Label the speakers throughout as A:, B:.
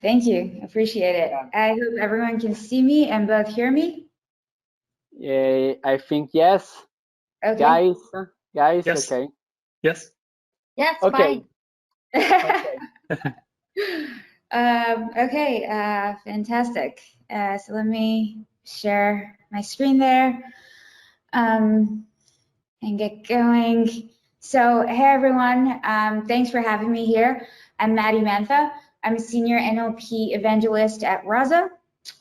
A: Thank you. Appreciate it.
B: Yeah.
A: I hope everyone can see me and both hear me.
B: I think yes.
A: Okay.
B: Guys,
C: Yes.
B: okay.
C: Yes.
D: Yes,
B: Okay.
D: fine.
A: Okay, fantastic. So let me share my screen there and get going. So hey everyone, thanks for having me here. I'm Mady Mantha. I'm a senior NLP evangelist at Rasa.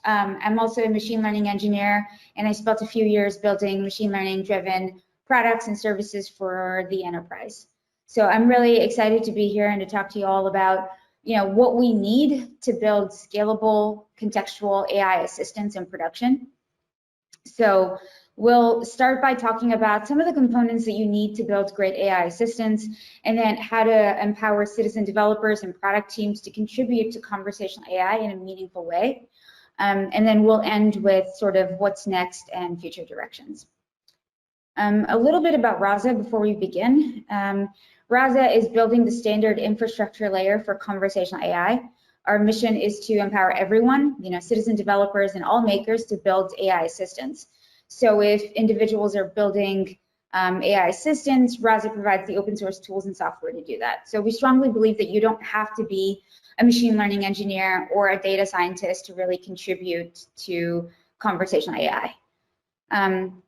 A: I'm also a machine learning engineer, and I spent a few years building machine learning driven products and services for the enterprise. So I'm really excited to be here and to talk to you all about what we need to build scalable contextual AI assistants in production. So we'll start by talking about some of the components that you need to build great AI assistants, and then how to empower citizen developers and product teams to contribute to conversational AI in a meaningful way. And then we'll end with sort of what's next and future directions. A little bit about Rasa before we begin. Rasa is building the standard infrastructure layer for conversational AI. Our mission is to empower everyone, citizen developers and all makers, to build AI assistants. So if individuals are building AI assistants, Rasa provides the open source tools and software to do that. So we strongly believe that you don't have to be a machine learning engineer or a data scientist to really contribute to conversational AI. And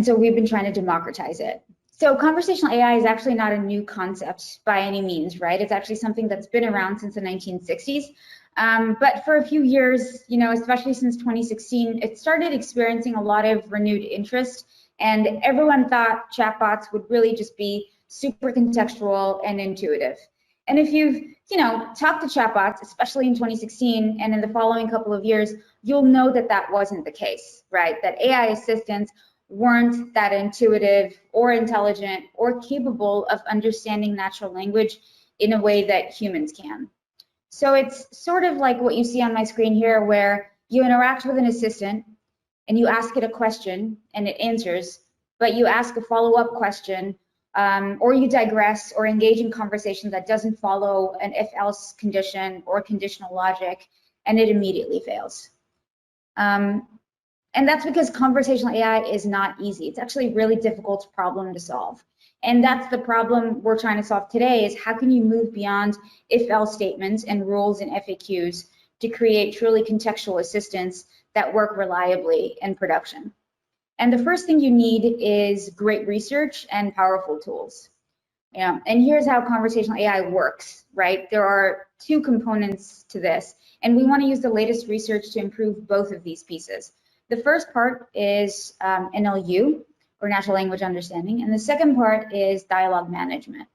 A: so we've been trying to democratize it. So conversational AI is actually not a new concept by any means, right? It's actually something that's been around since the 1960s. But for a few years, especially since 2016, it started experiencing a lot of renewed interest, and everyone thought chatbots would really just be super contextual and intuitive. And if you've, talked to chatbots, especially in 2016 and in the following couple of years, you'll know that that wasn't the case, right? That AI assistants weren't that intuitive or intelligent or capable of understanding natural language in a way that humans can. So it's sort of like what you see on my screen here, where you interact with an assistant and you ask it a question and it answers, but you ask a follow-up question or you digress or engage in conversation that doesn't follow an if-else condition or conditional logic, and it immediately fails. And that's because conversational AI is not easy. It's actually a really difficult problem to solve. And that's the problem we're trying to solve today, is how can you move beyond if-else statements and rules and FAQs to create truly contextual assistants that work reliably in production. And the first thing you need is great research and powerful tools. And here's how conversational AI works, right? There are two components to this, and we want to use the latest research to improve both of these pieces. The first part is NLU, or natural language understanding, and the second part is dialogue management.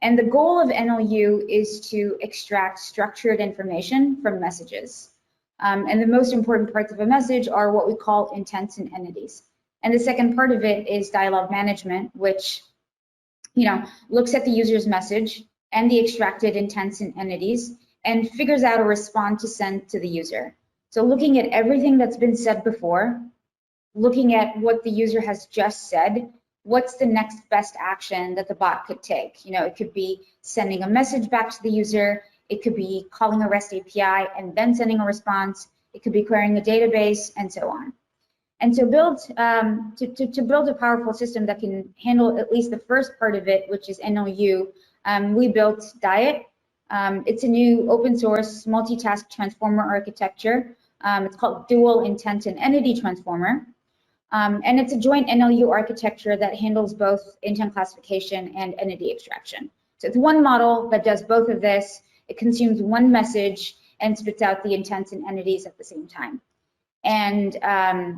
A: And the goal of NLU is to extract structured information from messages. And the most important parts of a message are what we call intents and entities. And the second part of it is dialogue management, which looks at the user's message and the extracted intents and entities and figures out a response to send to the user. So looking at everything that's been said before, looking at what the user has just said, what's the next best action that the bot could take? It could be sending a message back to the user. It could be calling a REST API and then sending a response. It could be querying a database and so on. And so to build a powerful system that can handle at least the first part of it, which is NLU, we built Diet. It's a new open source multitask transformer architecture. It's called Dual Intent and Entity Transformer. And it's a joint NLU architecture that handles both intent classification and entity extraction. So it's one model that does both of this. It consumes one message and spits out the intents and entities at the same time. And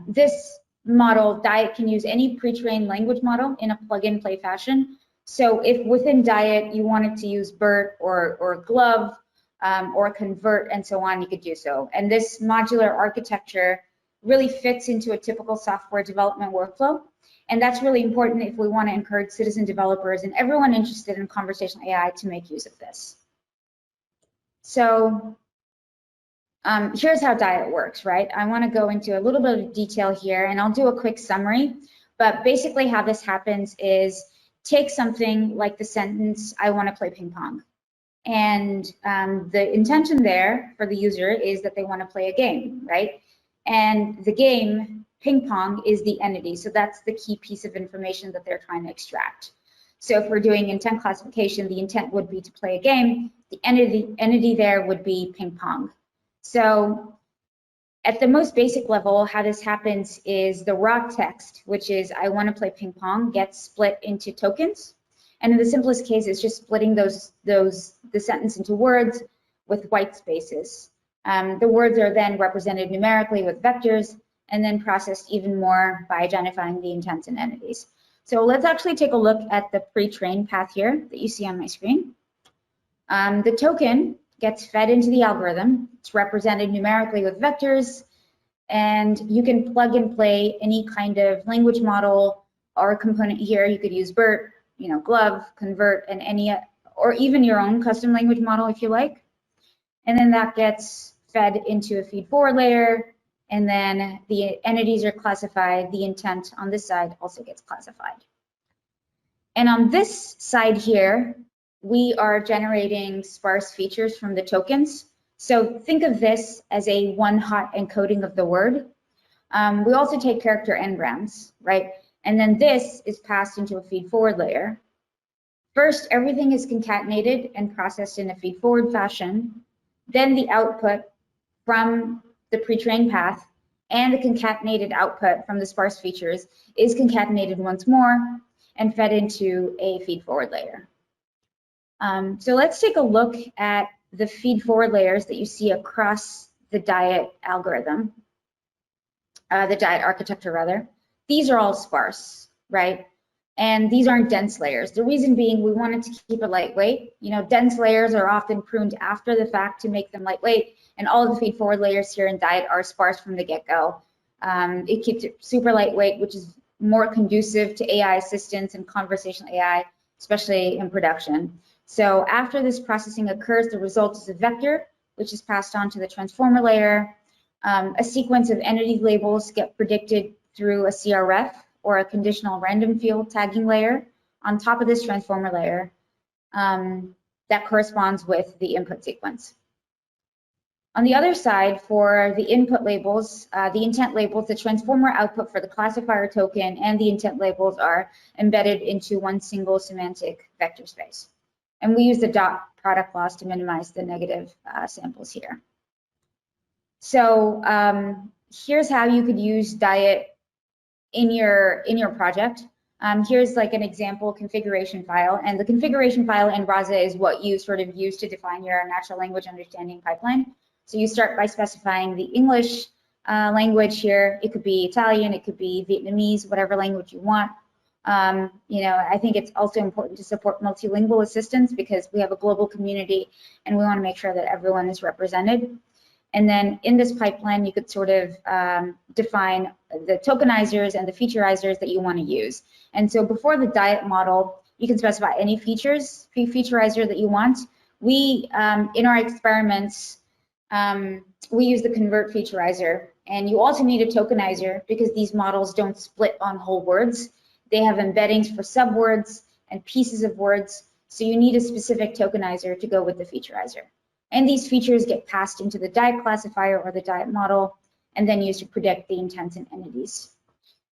A: this model, Diet, can use any pre-trained language model in a plug-and-play fashion. So if within Diet you wanted to use BERT or Glove or ConveRT and so on, you could do so. And this modular architecture really fits into a typical software development workflow. And that's really important if we want to encourage citizen developers and everyone interested in conversational AI to make use of this. So here's how Diet works, right? I want to go into a little bit of detail here, and I'll do a quick summary. But basically how this happens is take something like the sentence, I want to play ping pong. And the intention there for the user is that they want to play a game, right? And the game, ping pong, is the entity. So that's the key piece of information that they're trying to extract. So if we're doing intent classification, the intent would be to play a game. The entity there would be ping pong. So at the most basic level, how this happens is the raw text, which is I want to play ping pong, gets split into tokens. And in the simplest case, it's just splitting the sentence into words with white spaces. The words are then represented numerically with vectors and then processed even more by identifying the intents and entities. So let's actually take a look at the pre-trained path here that you see on my screen. The token gets fed into the algorithm. It's represented numerically with vectors, and you can plug and play any kind of language model or component here. You could use BERT, Glove, Convert, and any, or even your own custom language model if you like. And then that gets fed into a feed-forward layer, and then the entities are classified. The intent on this side also gets classified. And on this side here, we are generating sparse features from the tokens. So think of this as a one-hot encoding of the word. We also take character engrams, right? And then this is passed into a feed-forward layer. First, everything is concatenated and processed in a feed-forward fashion. Then the output from the pre-trained path and the concatenated output from the sparse features is concatenated once more and fed into a feed-forward layer. So let's take a look at the feed-forward layers that you see across the diet algorithm, the diet architecture rather. These are all sparse, right? And these aren't dense layers. The reason being we wanted to keep it lightweight. Dense layers are often pruned after the fact to make them lightweight, and all of the feed-forward layers here in diet are sparse from the get-go. It keeps it super lightweight, which is more conducive to AI assistance and conversational AI, especially in production. So after this processing occurs, the result is a vector, which is passed on to the transformer layer. A sequence of entity labels get predicted through a CRF, or a conditional random field tagging layer, on top of this transformer layer that corresponds with the input sequence. On the other side, for the input labels, the intent labels, the transformer output for the classifier token and the intent labels are embedded into one single semantic vector space. And we use the dot product loss to minimize the negative samples here. So here's how you could use diet in your project. Here's like an example configuration file, and the configuration file in Rasa is what you sort of use to define your natural language understanding pipeline. So you start by specifying the English language here. It could be Italian, it could be Vietnamese, whatever language you want. I think it's also important to support multilingual assistance because we have a global community and we want to make sure that everyone is represented. And then in this pipeline, you could sort of define the tokenizers and the featureizers that you want to use. And so before the diet model, you can specify any featureizer that you want. We, in our experiments, we use the convert featureizer. And you also need a tokenizer because these models don't split on whole words. They have embeddings for subwords and pieces of words. So you need a specific tokenizer to go with the featureizer. And these features get passed into the diet classifier or the diet model and then used to predict the intents and entities.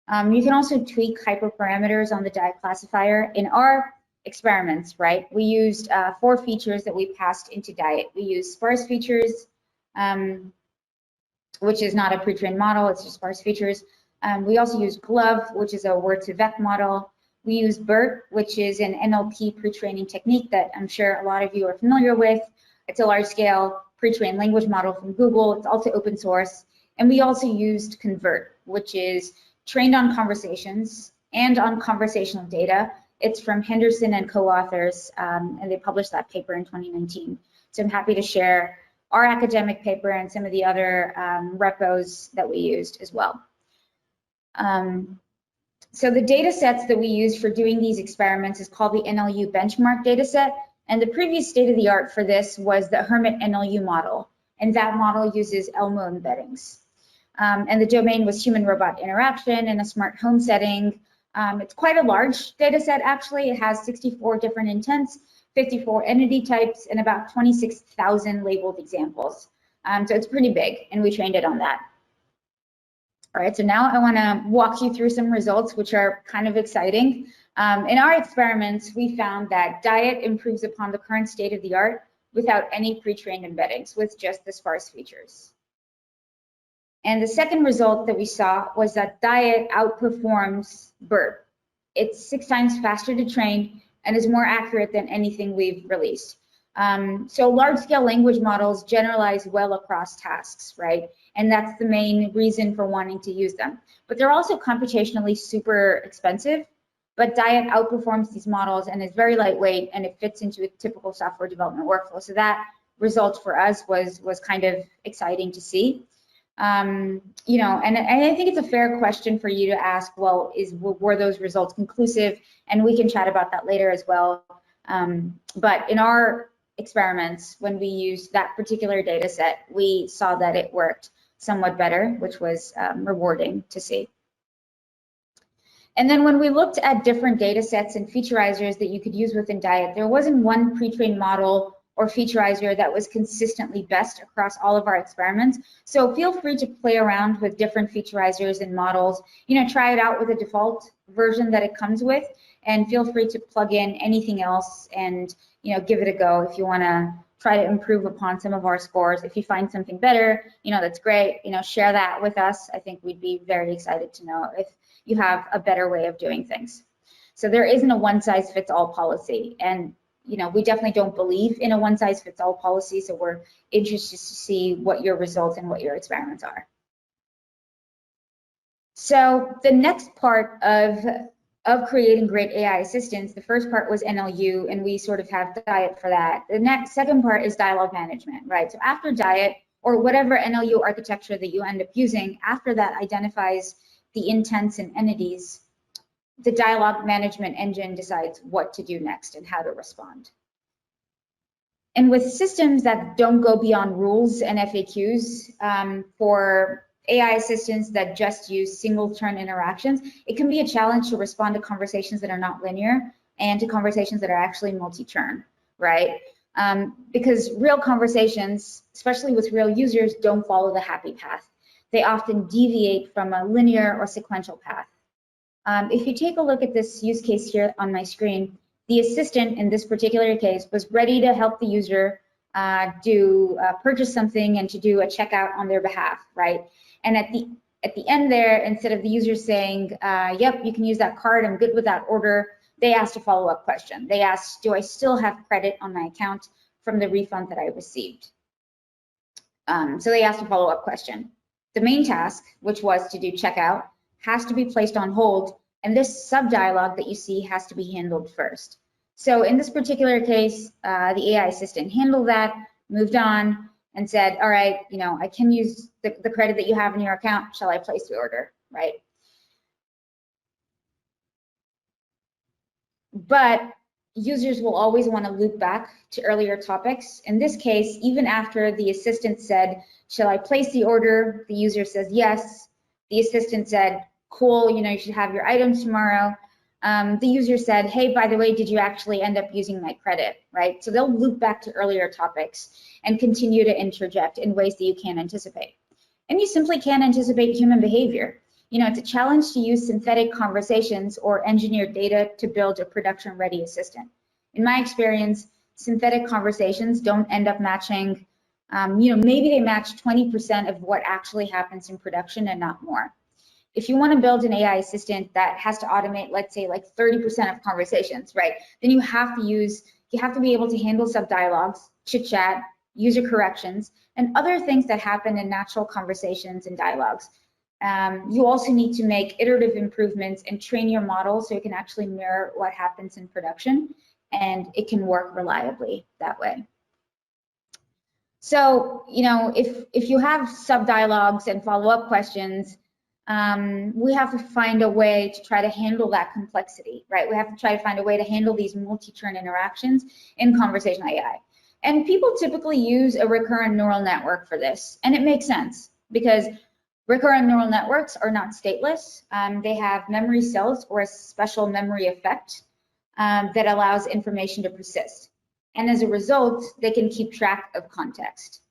A: You can also tweak hyperparameters on the diet classifier. In our experiments, right, we used 4 features that we passed into diet. We used sparse features, which is not a pre-trained model, it's just sparse features. We also used Glove, which is a word-to-vec model. We used BERT, which is an NLP pre-training technique that I'm sure a lot of you are familiar with. It's a large-scale pre-trained language model from Google. It's also open source. And we also used ConveRT, which is trained on conversations and on conversational data. It's from Henderson and co-authors, and they published that paper in 2019. So I'm happy to share our academic paper and some of the other repos that we used as well. So the data sets that we use for doing these experiments is called the NLU benchmark data set. And the previous state of the art for this was the Hermit NLU model. And that model uses Elmo embeddings. And the domain was human-robot interaction in a smart home setting. It's quite a large data set, actually. It has 64 different intents, 54 entity types, and about 26,000 labeled examples. So it's pretty big, and we trained it on that. All right, so now I want to walk you through some results which are kind of exciting. In our experiments, we found that diet improves upon the current state of the art without any pre-trained embeddings, with just the sparse features. And the second result that we saw was that diet outperforms BERT. It's 6 times faster to train and is more accurate than anything we've released. So large-scale language models generalize well across tasks, right? And that's the main reason for wanting to use them. But they're also computationally super expensive, but diet outperforms these models and is very lightweight, and it fits into a typical software development workflow. So that result for us was kind of exciting to see. You know, and I think it's a fair question for you to ask, well, were those results conclusive? And we can chat about that later as well. But in our experiments, when we used that particular data set, we saw that it worked somewhat better, which was rewarding to see. And then when we looked at different data sets and featureizers that you could use within diet, there wasn't one pre-trained model or featureizer that was consistently best across all of our experiments. So feel free to play around with different featureizers and models. You know, try it out with a default version that it comes with, and feel free to plug in anything else and, you know, give it a go if you want to try to improve upon some of our scores. If you find something better, you know, that's great. You know, share that with us. I think we'd be very excited to know if you have a better way of doing things. So there isn't a one-size-fits-all policy, and you know, we definitely don't believe in a one-size-fits-all policy, so we're interested to see what your results and what your experiments are. So the next part of creating great AI assistants, the first part was NLU, and we sort of have diet for that. The second part is dialogue management, right? So after diet, or whatever NLU architecture that you end up using, after that identifies the intents and entities, the dialogue management engine decides what to do next and how to respond. And with systems that don't go beyond rules and FAQs, for AI assistants that just use single turn interactions, it can be a challenge to respond to conversations that are not linear and to conversations that are actually multi-turn, right? Because real conversations, especially with real users, don't follow the happy path. They often deviate from a linear or sequential path. If you take a look at this use case here on my screen, the assistant in this particular case was ready to help the user purchase something and to do a checkout on their behalf, right? And at the end there, instead of the user saying, yep, you can use that card, I'm good with that order, they asked a follow-up question. They asked, do I still have credit on my account from the refund that I received? So they asked a follow-up question. The main task, which was to do checkout, has to be placed on hold, and this sub-dialogue that you see has to be handled first. So in this particular case, the AI assistant handled that, moved on, and said, all right, you know, I can use the credit that you have in your account, shall I place the order, right? But users will always want to loop back to earlier topics. In this case, even after the assistant said, shall I place the order? The user says yes. The assistant said, cool, you know, you should have your items tomorrow. The user said, hey, by the way, did you actually end up using my credit, right? So they'll loop back to earlier topics and continue to interject in ways that you can't anticipate. And you simply can't anticipate human behavior. You know, it's a challenge to use synthetic conversations or engineered data to build a production-ready assistant. In my experience, synthetic conversations don't end up matching, you know, maybe they match 20% of what actually happens in production and not more. If you want to build an AI assistant that has to automate, let's say, like 30% of conversations, right? Then you have to be able to handle sub-dialogues, chit-chat, user corrections, and other things that happen in natural conversations and dialogues. You also need to make iterative improvements and train your model so it can actually mirror what happens in production, and it can work reliably that way. So, you know, if you have sub-dialogues and follow-up questions, we have to find a way to try to handle that complexity, right? We have to try to find a way to handle these multi-turn interactions in conversational AI. And people typically use a recurrent neural network for this, and it makes sense because recurrent neural networks are not stateless. They have memory cells or a special memory effect that allows information to persist. And as a result, they can keep track of context.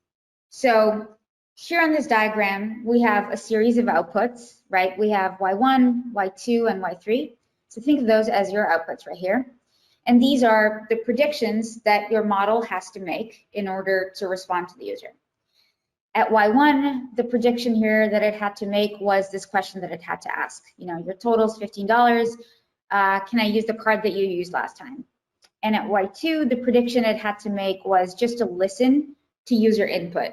A: So here on this diagram, we have a series of outputs, right? We have Y1, Y2, and Y3. So think of those as your outputs right here. And these are the predictions that your model has to make in order to respond to the user. At Y1, the prediction here that it had to make was this question that it had to ask. You know, your total's $15. Can I use the card that you used last time? And at Y2, the prediction it had to make was just to listen to user input.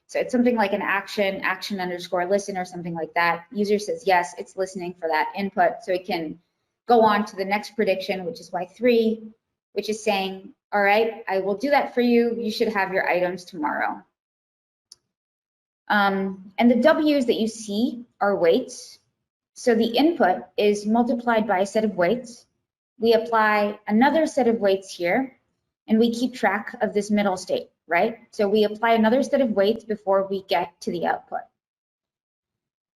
A: So it's something like an action underscore listen or something like that. User says yes, it's listening for that input, so it can go on to the next prediction, which is Y3, which is saying, all right, I will do that for you. You should have your items tomorrow. And the W's that you see are weights. So the input is multiplied by a set of weights. We apply another set of weights here, and we keep track of this middle state, right? So we apply another set of weights before we get to the output.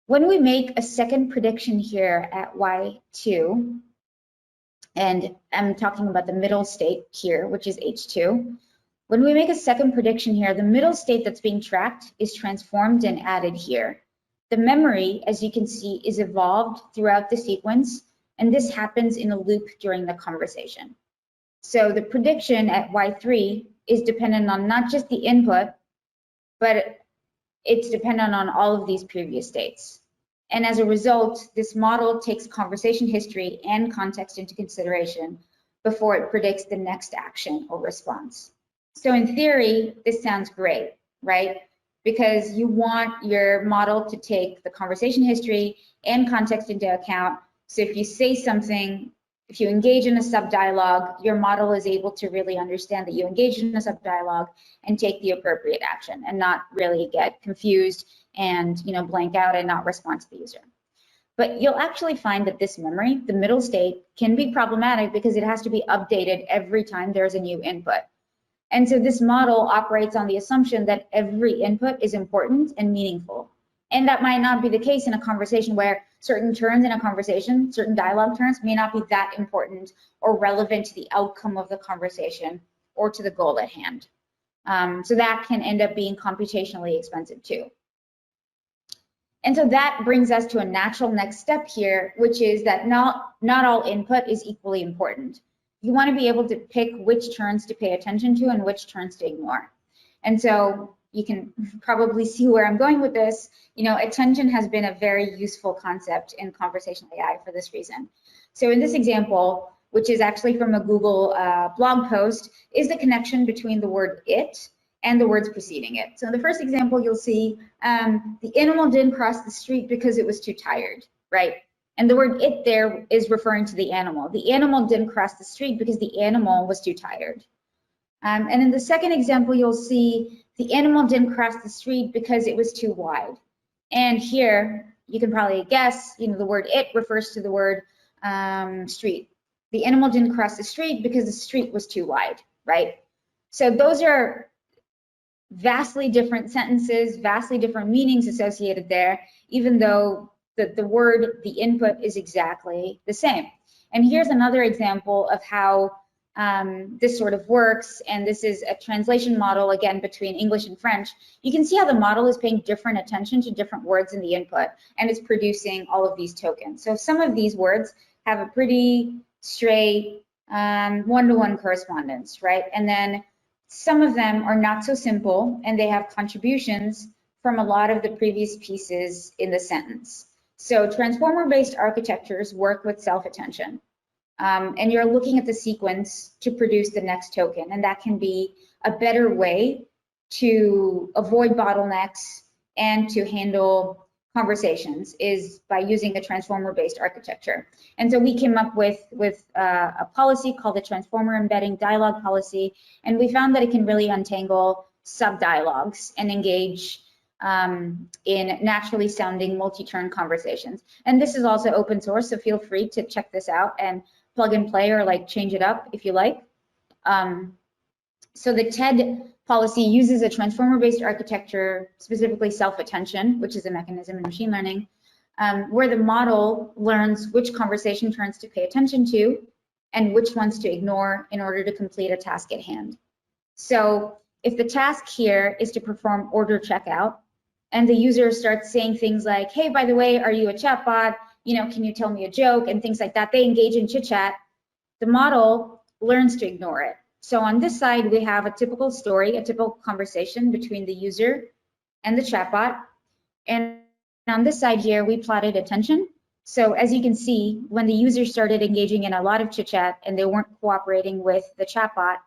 A: When we make a second prediction here at Y2, and I'm talking about the middle state here, which is H2, when we make a second prediction here, the middle state that's being tracked is transformed and added here. The memory, as you can see, is evolved throughout the sequence, and this happens in a loop during the conversation. So the prediction at Y3 is dependent on not just the input, but it's dependent on all of these previous states. And as a result, this model takes conversation history and context into consideration before it predicts the next action or response. So in theory, this sounds great, right? Because you want your model to take the conversation history and context into account. So if you say something, if you engage in a sub-dialogue, your model is able to really understand that you engaged in a sub-dialogue and take the appropriate action and not really get confused and blank out and not respond to the user. But you'll actually find that this memory, the middle state, can be problematic because it has to be updated every time there's a new input. And so this model operates on the assumption that every input is important and meaningful. And that might not be the case in a conversation where certain turns in a conversation, certain dialogue turns may not be that important or relevant to the outcome of the conversation or to the goal at hand. So that can end up being computationally expensive too. And so that brings us to a natural next step here, which is that not all input is equally important. You want to be able to pick which turns to pay attention to and which turns to ignore. And so you can probably see where I'm going with this. Attention has been a very useful concept in conversational AI for this reason. So in this example, which is actually from a Google blog post, is the connection between the word it and the words preceding it. So in the first example, you'll see the animal didn't cross the street because it was too tired, right? And the word it there is referring to the animal. The animal didn't cross the street because the animal was too tired. And in the second example, you'll see the animal didn't cross the street because it was too wide. And here, you can probably guess, the word it refers to the word street. The animal didn't cross the street because the street was too wide, right? So those are vastly different sentences, vastly different meanings associated there, even though the word, the input is exactly the same. And here's another example of how this sort of works, and this is a translation model, again, between English and French. You can see how the model is paying different attention to different words in the input, and it's producing all of these tokens. So some of these words have a pretty straight one-to-one correspondence, right? And then some of them are not so simple, and they have contributions from a lot of the previous pieces in the sentence. So transformer-based architectures work with self-attention. And you're looking at the sequence to produce the next token, and that can be a better way to avoid bottlenecks and to handle conversations is by using a transformer-based architecture. And so we came up with a policy called the transformer embedding dialogue policy, and we found that it can really untangle sub-dialogues and engage in naturally sounding multi-turn conversations. And this is also open source, so feel free to check this out and plug and play or change it up if you like. So the TED policy uses a transformer-based architecture, specifically self-attention, which is a mechanism in machine learning, where the model learns which conversation turns to pay attention to and which ones to ignore in order to complete a task at hand. So if the task here is to perform order checkout, and the user starts saying things like, hey, by the way, are you a chatbot? Can you tell me a joke? And things like that. They engage in chit chat. The model learns to ignore it. So on this side, we have a typical story, a typical conversation between the user and the chatbot. And on this side here, we plotted attention. So as you can see, when the user started engaging in a lot of chit chat and they weren't cooperating with the chatbot,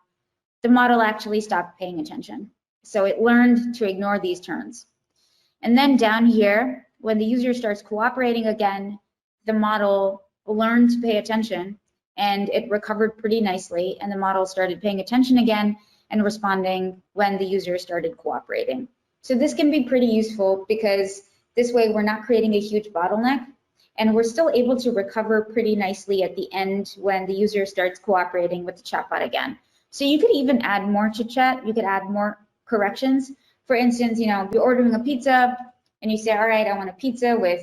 A: the model actually stopped paying attention. So it learned to ignore these turns. And then down here, when the user starts cooperating again, the model learned to pay attention and it recovered pretty nicely, and the model started paying attention again and responding when the user started cooperating. So this can be pretty useful because this way we're not creating a huge bottleneck and we're still able to recover pretty nicely at the end when the user starts cooperating with the chatbot again. So you could even add more chit chat, you could add more corrections. For instance, you're ordering a pizza and you say, all right, I want a pizza with,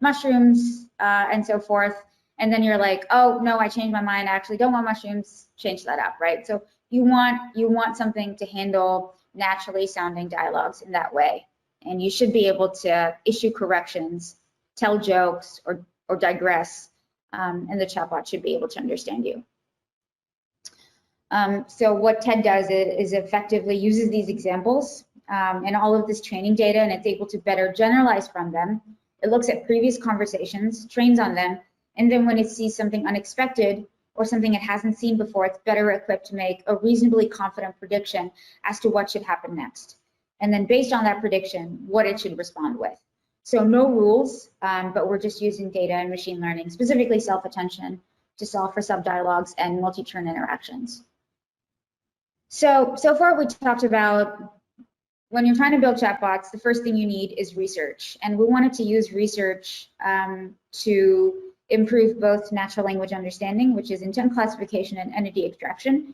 A: mushrooms and so forth. And then you're like, oh no, I changed my mind. I actually don't want mushrooms. Change that up, right? So you want something to handle naturally sounding dialogues in that way. And you should be able to issue corrections, tell jokes, or digress, and the chatbot should be able to understand you. So what TED does is effectively uses these examples and all of this training data, and it's able to better generalize from them. It looks at previous conversations, trains on them, and then when it sees something unexpected or something it hasn't seen before, it's better equipped to make a reasonably confident prediction as to what should happen next. And then based on that prediction, what it should respond with. So no rules, but we're just using data and machine learning, specifically self-attention, to solve for sub-dialogues and multi-turn interactions. So far we talked about when you're trying to build chatbots, the first thing you need is research. And we wanted to use research to improve both natural language understanding, which is intent classification and entity extraction.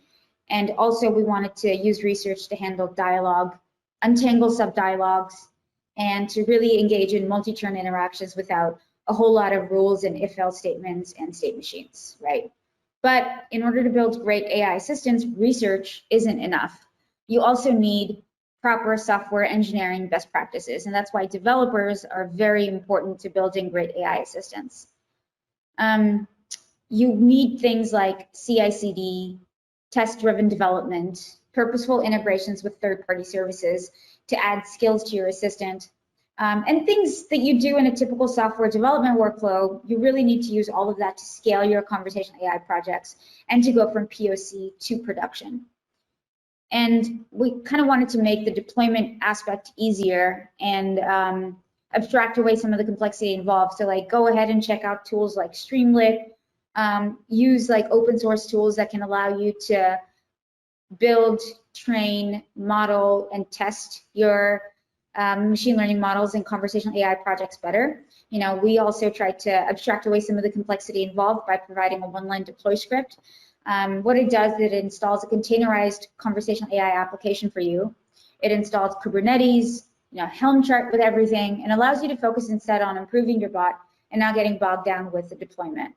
A: And also we wanted to use research to handle dialogue, untangle sub-dialogues, and to really engage in multi-turn interactions without a whole lot of rules and if-else statements and state machines, right? But in order to build great AI assistants, research isn't enough. You also need proper software engineering best practices, and that's why developers are very important to building great AI assistants. You need things like CI/CD, test-driven development, purposeful integrations with third-party services to add skills to your assistant, and things that you do in a typical software development workflow. You really need to use all of that to scale your conversational AI projects and to go from POC to production. And we kind of wanted to make the deployment aspect easier and abstract away some of the complexity involved. So like go ahead and check out tools like Streamlit, use like open source tools that can allow you to build, train, model, and test your machine learning models and conversational AI projects better. We also tried to abstract away some of the complexity involved by providing a one-line deploy script. What it does is it installs a containerized conversational AI application for you. It installs Kubernetes, Helm chart with everything, and allows you to focus instead on improving your bot and not getting bogged down with the deployment.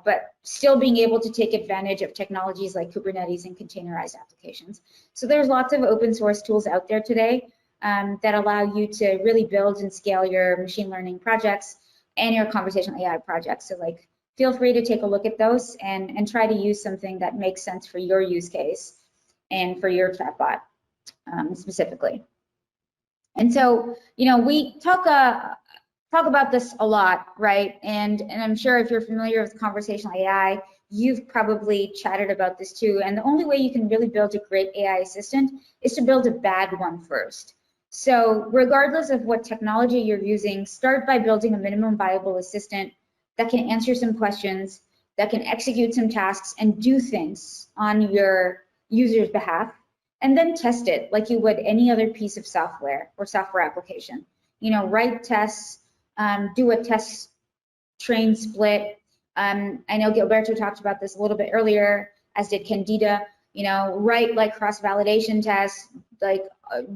A: But still being able to take advantage of technologies like Kubernetes and containerized applications. So there's lots of open source tools out there today that allow you to really build and scale your machine learning projects and your conversational AI projects. So like, feel free to take a look at those and try to use something that makes sense for your use case and for your chatbot specifically. And so, we talk about this a lot, right? And I'm sure if you're familiar with conversational AI, you've probably chatted about this too. And the only way you can really build a great AI assistant is to build a bad one first. So regardless of what technology you're using, start by building a minimum viable assistant that can answer some questions, that can execute some tasks and do things on your user's behalf, and then test it like you would any other piece of software or software application. Write tests, do a test train split. I know Gilberto talked about this a little bit earlier, as did Candida. Write like cross-validation tests, like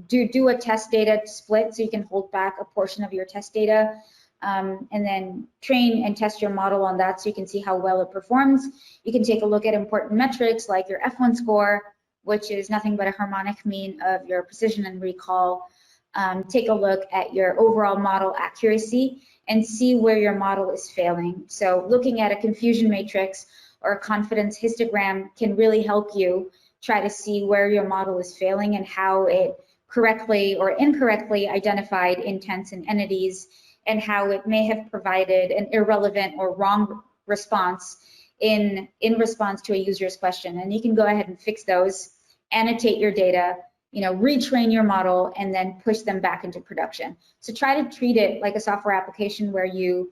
A: do a test data split so you can hold back a portion of your test data. And then train and test your model on that so you can see how well it performs. You can take a look at important metrics like your F1 score, which is nothing but a harmonic mean of your precision and recall. Take a look at your overall model accuracy and see where your model is failing. So looking at a confusion matrix or a confidence histogram can really help you try to see where your model is failing and how it correctly or incorrectly identified intents and entities, and how it may have provided an irrelevant or wrong response in response to a user's question. And you can go ahead and fix those, annotate your data, retrain your model, and then push them back into production. So try to treat it like a software application where you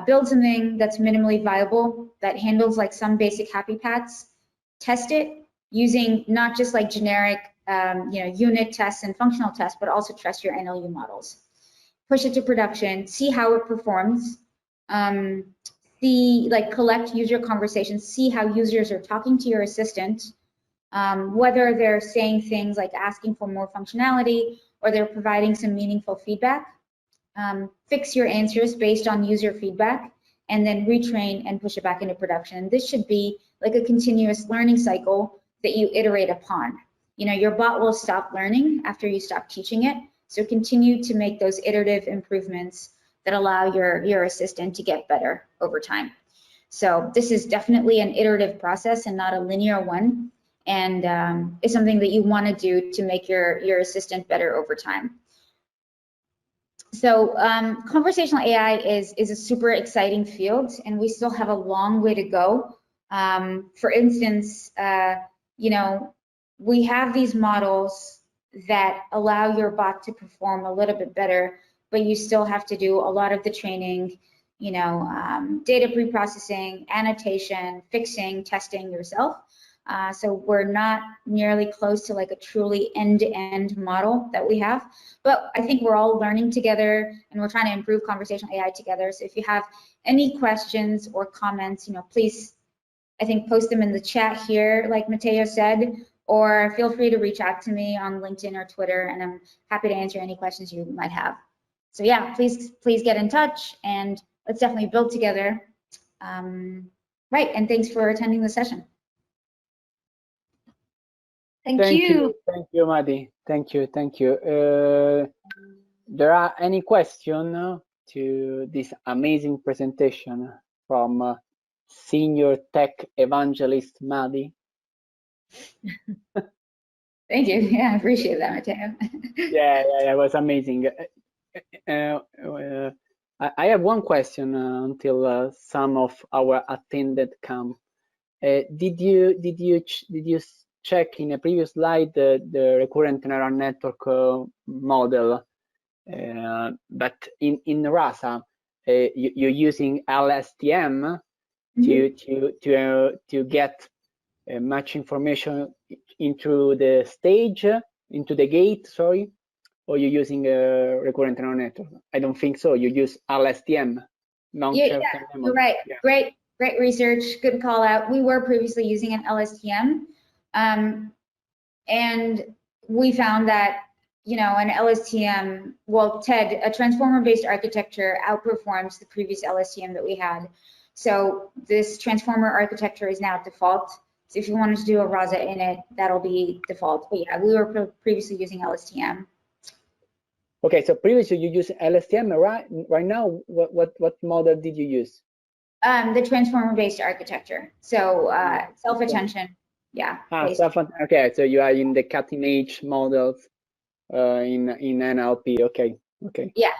A: build something that's minimally viable, that handles like some basic happy paths, test it using not just like generic unit tests and functional tests, but also trust your NLU models. Push it to production, see how it performs, collect user conversations, see how users are talking to your assistant, whether they're saying things like asking for more functionality or they're providing some meaningful feedback. Fix your answers based on user feedback, and then retrain and push it back into production. This should be like a continuous learning cycle that you iterate upon. Your bot will stop learning after you stop teaching it, so continue to make those iterative improvements that allow your assistant to get better over time. So this is definitely an iterative process and not a linear one, and it's something that you want to do to make your assistant better over time. So conversational AI is a super exciting field, and we still have a long way to go. For instance, we have these models that allow your bot to perform a little bit better, but you still have to do a lot of the training, data preprocessing, annotation, fixing, testing yourself. So we're not nearly close to like a truly end-to-end model that we have, but I think we're all learning together and we're trying to improve conversational AI together. So if you have any questions or comments, please, I think, post them in the chat here, like Matteo said, or feel free to reach out to me on LinkedIn or Twitter, and I'm happy to answer any questions you might have. So yeah, please get in touch, and let's definitely build together. Right, and thanks for attending the session.
D: Thank you.
B: Thank you, Mady. Thank you. There are any questions to this amazing presentation from Senior Tech Evangelist Mady?
A: Thank you. Yeah, I appreciate that, Matteo.
B: Yeah, it was amazing. I have one question until some of our attended come. Did you check in a previous slide the recurrent neural network model? But in Rasa, you're using LSTM to get much information into the gate, sorry, or you're using a recurrent neural network? I don't think so. You use LSTM.
A: Yeah, you're right. Yeah. Great research. Good call out. We were previously using an LSTM, and we found that an LSTM, well, TED, a transformer-based architecture outperforms the previous LSTM that we had. So this transformer architecture is now default. So if you wanted to do a Rasa in it, that'll be default. But yeah, we were previously using LSTM.
B: Okay, so previously you used LSTM, right now, what model did you use?
A: The transformer-based architecture. So SelfAttention, yeah.
B: Okay, so you are in the cutting-edge models in NLP. Okay.
A: Yeah.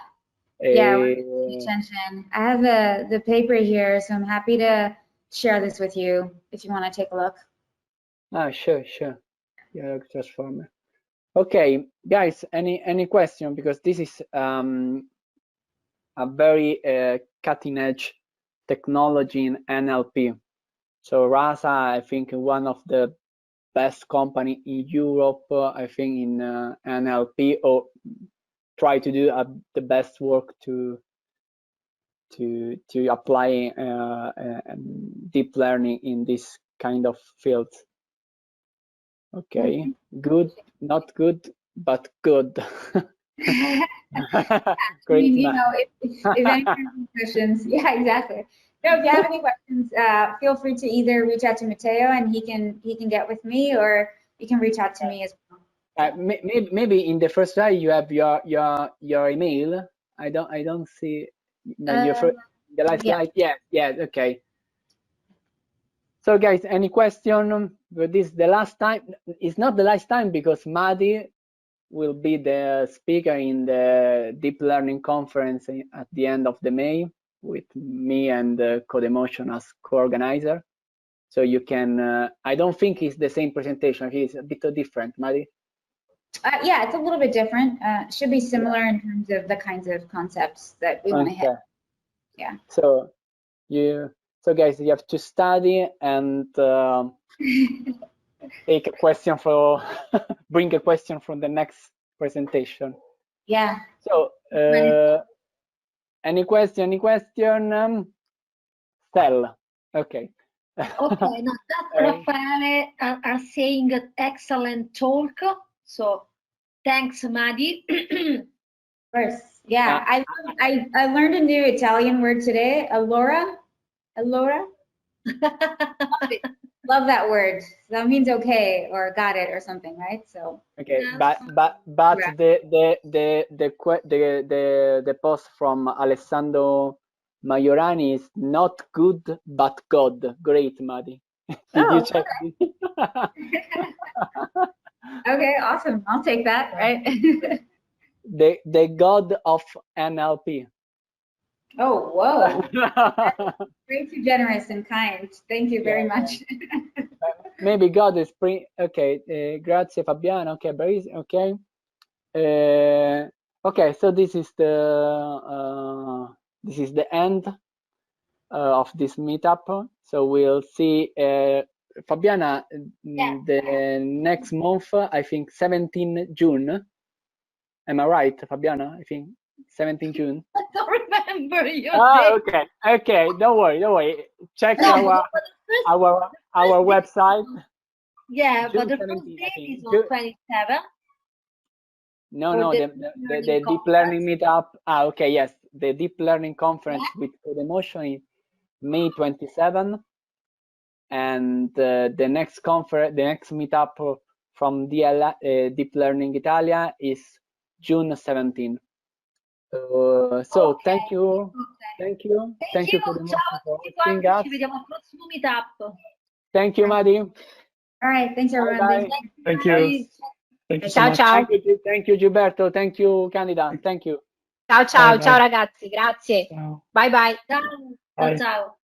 A: Attention. I have the paper here, so I'm happy to share this with you if you want to take a look.
B: Sure. Yeah, transformer. Okay, guys, any question? Because this is a very cutting-edge technology in NLP. So Rasa, I think, one of the best company in Europe, I think, in NLP, or try to do the best work to apply deep learning in this kind of field. Okay, good, not good, but good. Great.
A: If any questions, yeah, exactly. No, if you have any questions, feel free to either reach out to Matteo and he can get with me, or you you can reach out to me as well.
B: Maybe in the first slide you have your email. I don't see your first, the last slide. Yeah, okay. So guys, any question? But this is the last time. It's not the last time because Mady will be the speaker in the deep learning conference at the end of the May with me and CodeMotion as co-organizer. So you can. I don't think it's the same presentation. It's a bit different, Mady.
A: Yeah, it's a little bit different. Should be similar in terms of the kinds of concepts that we want to hit. Yeah.
B: So guys, you have to study and take a question for bring a question from the next presentation.
A: Yeah.
B: So any question? Stella. Okay.
D: Okay, now that Raffaele are saying excellent talk. So thanks, Mady.
A: First, yeah, I learned a new Italian word today. Allora. Love that word. That means okay or got it or something, right? So
B: okay,
D: yes.
B: but the post from Alessandro Majorani is not good but God. Great, Mady. Did you check?
A: Okay, awesome. I'll take that, right?
B: the God of NLP.
A: Oh, whoa. Way too generous and kind. Thank you very much.
B: Maybe God is okay. Grazie Fabiana. Okay, very okay. Okay, so this is the end of this meetup. So we'll see Fabiana the next month. I think 17 June. Am I right, Fabiana? I think 17 June.
D: I don't remember you.
B: Okay. Don't worry. Check our website.
D: Yeah,
B: June
D: but the
B: 17,
D: first date is
B: June.
D: on 27.
B: No, the deep learning meetup. Okay, yes, the deep learning conference with CodeMotion is May 27, and the next meetup from Deep Learning Italia is June 17. So thank you CodeMotion for hosting us.
D: Ci vediamo al prossimo meetup.
B: Thank you, Mady.
A: All right, thanks everyone.
B: Bye.
C: Thank you. Thank you so much.
B: Thank you Gilberto. Thank you Candida. Thank you.
E: Ciao
C: Bye.
E: ragazzi, grazie.
C: Ciao.
E: Bye bye.
D: Ciao.